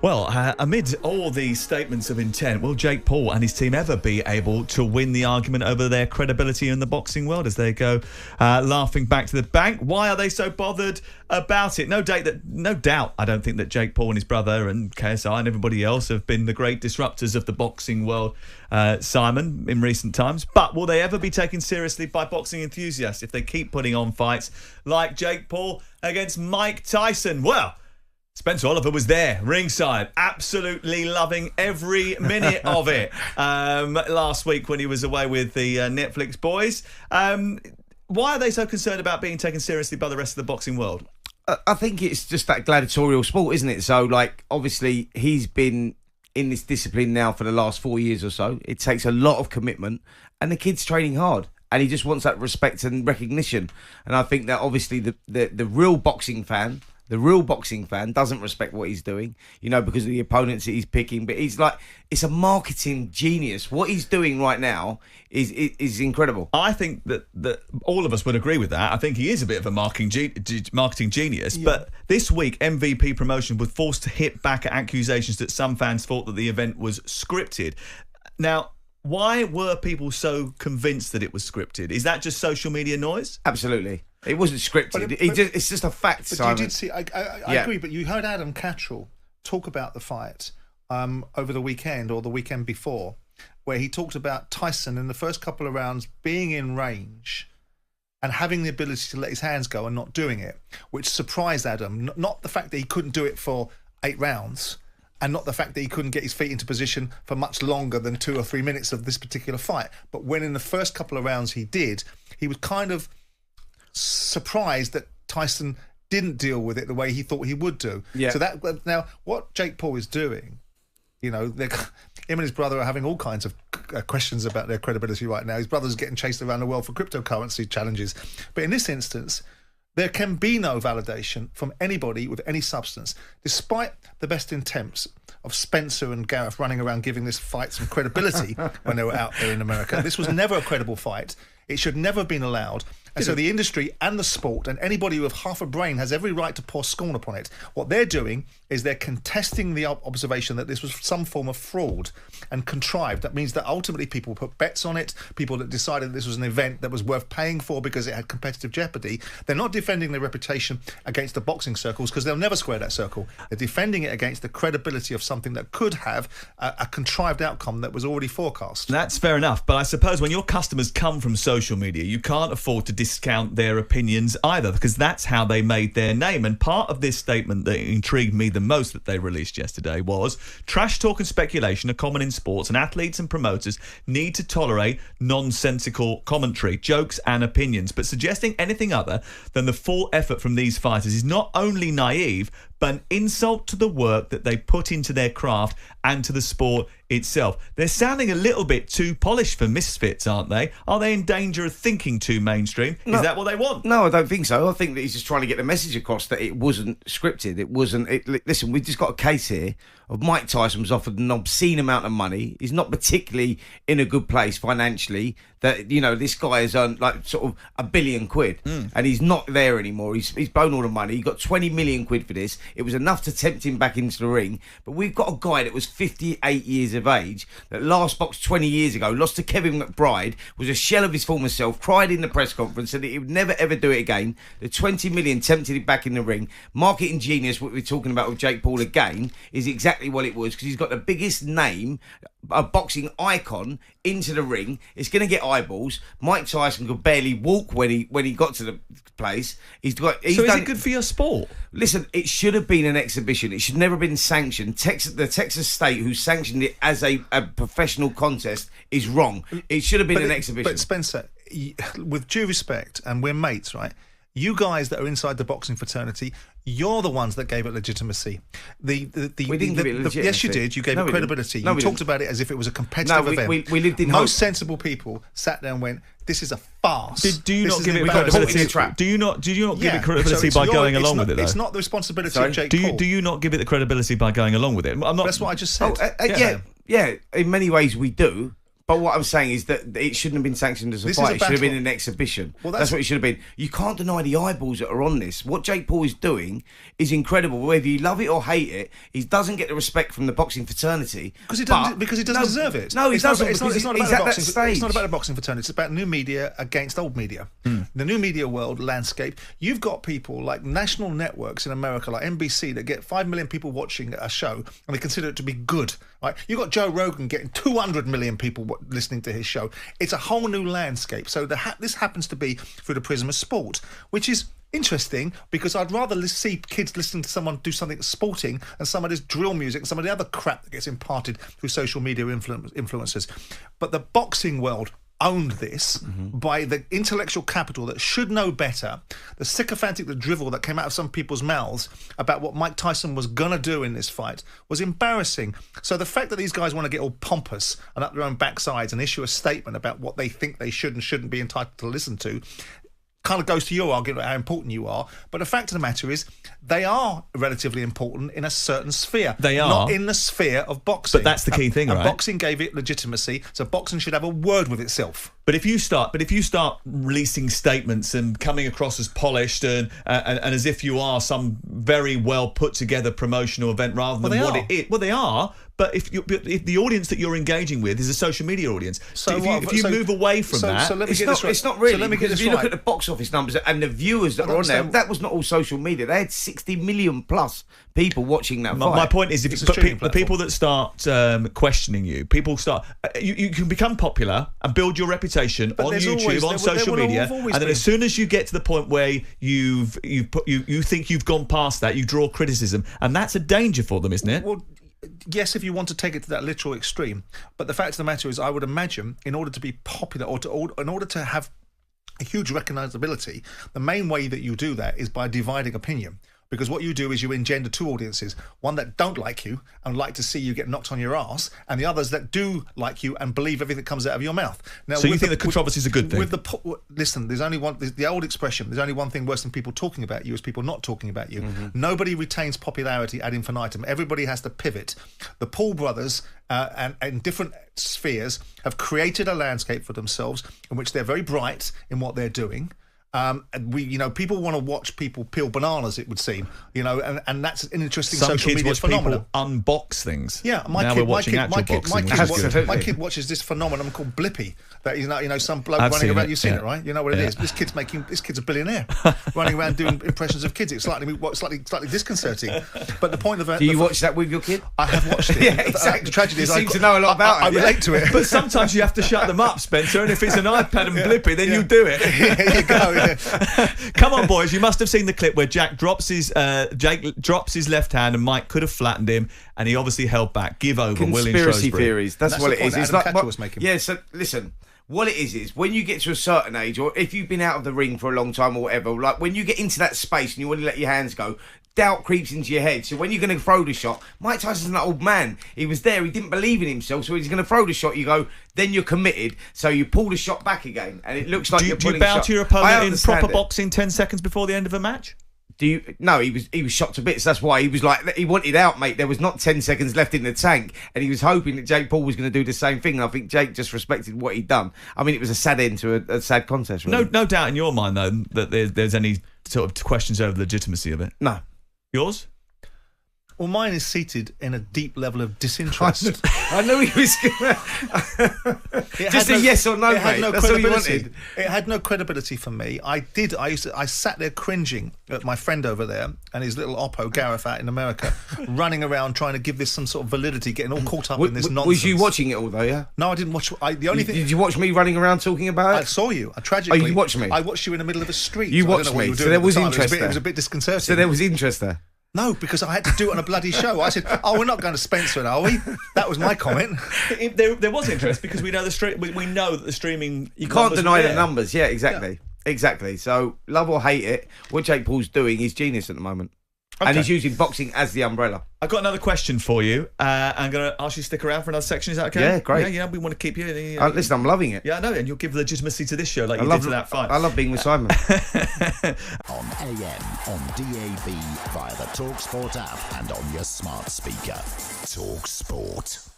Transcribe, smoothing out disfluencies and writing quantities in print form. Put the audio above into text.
Well, amid all these statements of intent, will Jake Paul and his team ever be able to win the argument over their credibility in the boxing world as they go laughing back to the bank? Why are they so bothered about it? No doubt, I don't think that Jake Paul and his brother and KSI and everybody else have been the great disruptors of the boxing world, Simon, in recent times. But will they ever be taken seriously by boxing enthusiasts if they keep putting on fights like Jake Paul against Mike Tyson? Well, Spencer Oliver was there, ringside, absolutely loving every minute of it last week when he was away with the Netflix boys. Why are they so concerned about being taken seriously by the rest of the boxing world? I think it's just that gladiatorial sport, isn't it? So, obviously, he's been in this discipline now for the last 4 years or so. It takes a lot of commitment, and the kid's training hard. And he just wants that respect and recognition. And I think that, obviously, the real boxing fan... The real boxing fan doesn't respect what he's doing, because of the opponents that he's picking. But it's a marketing genius. What he's doing right now is incredible. I think that all of us would agree with that. I think he is a bit of a marketing genius. Yeah. But this week, MVP Promotion was forced to hit back at accusations that some fans thought that the event was scripted. Now, why were people so convinced that it was scripted? Is that just social media noise? Absolutely. It wasn't scripted. It's just a fact, but Simon. You did see, I agree, but you heard Adam Cattrall talk about the fight over the weekend or the weekend before, where he talked about Tyson in the first couple of rounds being in range and having the ability to let his hands go and not doing it, which surprised Adam. Not the fact that he couldn't do it for 8 rounds, and not the fact that he couldn't get his feet into position for much longer than 2 or 3 minutes of this particular fight. But when in the first couple of rounds he did, he was kind of surprised that Tyson didn't deal with it the way he thought he would do. Yeah. So that now, what Jake Paul is doing, him and his brother are having all kinds of questions about their credibility right now. His brother's getting chased around the world for cryptocurrency challenges. But in this instance, there can be no validation from anybody with any substance, despite the best intents of Spencer and Gareth running around giving this fight some credibility when they were out there in America. This was never a credible fight. It should never have been allowed. And so the industry and the sport and anybody with half a brain has every right to pour scorn upon it. What they're doing is they're contesting the observation that this was some form of fraud and contrived. That means that ultimately people put bets on it, people that decided this was an event that was worth paying for because it had competitive jeopardy. They're not defending their reputation against the boxing circles because they'll never square that circle. They're defending it against the credibility of something that could have a contrived outcome that was already forecast. That's fair enough, but I suppose when your customers come from social media, you can't afford to discount their opinions either, because that's how they made their name. And part of this statement that intrigued me the most that they released yesterday was: trash talk and speculation are common in sports, and athletes and promoters need to tolerate nonsensical commentary, jokes and opinions. But suggesting anything other than the full effort from these fighters is not only naive, but an insult to the work that they put into their craft and to the sport itself. They're sounding a little bit too polished for misfits, aren't they? Are they in danger of thinking too mainstream? No, is that what they want? No, I don't think so. I think that he's just trying to get the message across that it wasn't scripted. It wasn't. Listen, we've just got a case here of Mike Tyson was offered an obscene amount of money. He's not particularly in a good place financially. That, this guy has earned sort of £1 billion, and he's not there anymore. He's blown all the money. He got 20 million quid for this. It was enough to tempt him back into the ring. But we've got a guy that was 58 years of age, that last boxed 20 years ago, lost to Kevin McBride, was a shell of his former self, cried in the press conference, said that he would never ever do it again. The 20 million tempted him back in the ring. Marketing genius, what we're talking about with Jake Paul again, is exactly what it was, because he's got the biggest name, a boxing icon, into the ring. It's going to get eyeballs. Mike Tyson could barely walk when he got to the place. Is it good for your sport? Listen, it should have been an exhibition. It should never have been sanctioned. The Texas state who sanctioned it as a professional contest is wrong. It should have been an exhibition. But Spencer, with due respect, and we're mates, right? You guys that are inside the boxing fraternity, you're the ones that gave it legitimacy. We didn't give it legitimacy. Yes, you did. You gave it credibility. You talked about it as if it was a competitive event. We lived in Most sensible people sat there and went, "This is a farce." Do you not give it credibility? Do you not give it credibility by going along with it? Though? It's not the responsibility of Jake Paul. Do you not give it the credibility by going along with it? That's what I just said. Yeah. In many ways we do. But what I'm saying is that it shouldn't have been sanctioned as a fight. It should have been an exhibition. Well, that's what it should have been. You can't deny the eyeballs that are on this. What Jake Paul is doing is incredible. Whether you love it or hate it, he doesn't get the respect from the boxing fraternity. Because he doesn't deserve it. No, he doesn't. It's not about a boxing fraternity. It's about new media against old media. The new media world landscape. You've got people like national networks in America, like NBC, that get 5 million people watching a show and they consider it to be good. Right? You've got Joe Rogan getting 200 million people listening to his show. It's a whole new landscape. So this happens to be through the prism of sport, which is interesting because I'd rather see kids listening to someone do something sporting than some of this drill music and some of the other crap that gets imparted through social media influencers. But the boxing world owned this by the intellectual capital that should know better, the sycophantic, the drivel that came out of some people's mouths about what Mike Tyson was going to do in this fight was embarrassing. So the fact that these guys want to get all pompous and up their own backsides and issue a statement about what they think they should and shouldn't be entitled to listen to kind of goes to your argument about how important you are. But the fact of the matter is, they are relatively important in a certain sphere. They are. Not in the sphere of boxing. But that's the key thing, right? Boxing gave it legitimacy, so boxing should have a word with itself. But if you start releasing statements and coming across as polished and as if you are some very well put together promotional event rather than what it is, well, they are. But if the audience that you're engaging with is a social media audience, so if you move away from that, so let me get this right. It's not really. So let me get this right. If you look at the box office numbers and the viewers that are on there, that was not all social media. They had 60 million plus people watching that fight. My point is, the people that start questioning you, you can become popular and build your reputation on YouTube, on social media, and then as soon as you get to the point where you think you've gone past that, you draw criticism, and that's a danger for them, isn't it? Well, yes, if you want to take it to that literal extreme. But the fact of the matter is, I would imagine, in order to be popular in order to have a huge recognisability, the main way that you do that is by dividing opinion. Because what you do is you engender two audiences, one that don't like you and like to see you get knocked on your ass, and the others that do like you and believe everything that comes out of your mouth. Now, so you think the controversy is a good thing? Listen, there's only one. The old expression: there's only one thing worse than people talking about you is people not talking about you. Nobody retains popularity ad infinitum. Everybody has to pivot. The Paul brothers and in different spheres have created a landscape for themselves in which they're very bright in what they're doing. People want to watch people peel bananas, it would seem, and that's an interesting social media phenomenon. Some kids watch people unbox things. Yeah, my kid watches this phenomenon called Blippy. That some bloke running around. You've seen it, right? You know what it is. This kid's a billionaire running around doing impressions of kids. It's slightly disconcerting. But the point of it. Do you watch that with your kid? I have watched it. Yeah, exactly. The tragedy is, you seem to know a lot about it. I relate to it. But sometimes you have to shut them up, Spencer. And if it's an iPad and Blippy, then you do it. Here you go. Come on, boys! You must have seen the clip where Jake drops his left hand, and Mike could have flattened him, and he obviously held back. Give over. Conspiracy theories. That's what it is. It's like what was making. Yeah. So listen. What it is when you get to a certain age, or if you've been out of the ring for a long time or whatever, like when you get into that space and you want to let your hands go, doubt creeps into your head. So when you're going to throw the shot, Mike Tyson's an old man. He was there. He didn't believe in himself, so he's going to throw the shot. You go, then you're committed. So you pull the shot back again, and it looks like you're pulling. Do you bow to your opponent in proper boxing 10 seconds before the end of a match? No, he was shot to bits. That's why he was like, he wanted out, mate. There was not 10 seconds left in the tank, and he was hoping that Jake Paul was going to do the same thing. And I think Jake just respected what he'd done. I mean, it was a sad end to a sad contest. Really. No doubt in your mind, though, that there's any sort of questions over the legitimacy of it. No. Yours? Well, mine is seated in a deep level of disinterest. I knew he was going to... Just a yes or no, mate. That's all you wanted. It had no credibility for me. I sat there cringing at my friend over there and his little oppo, Gareth, out in America, running around trying to give this some sort of validity, getting all caught up in this nonsense. Was you watching it all, though, yeah? No, I didn't watch... Did you watch me running around talking about it? I saw you. Tragically... Oh, you watched me? I watched you in the middle of a street. You watched me, so there was interest there. It was a bit disconcerting. So there was interest there? No, because I had to do it on a bloody show. I said, we're not going to Spencer, are we? That was my comment. There was interest because we know we know that the streaming... You can't deny the numbers. Yeah, exactly. Yeah. Exactly. So, love or hate it, what Jake Paul's doing is genius at the moment. Okay. And he's using boxing as the umbrella. I've got another question for you. I'm going to ask you to stick around for another section. Is that okay? Yeah, great. Yeah, we want to keep you. Listen, I'm loving it. Yeah, I know, and you'll give legitimacy to this show like you did to that fight. I love being with Simon. On AM, on DAB, via the talkSPORT app and on your smart speaker. talkSPORT.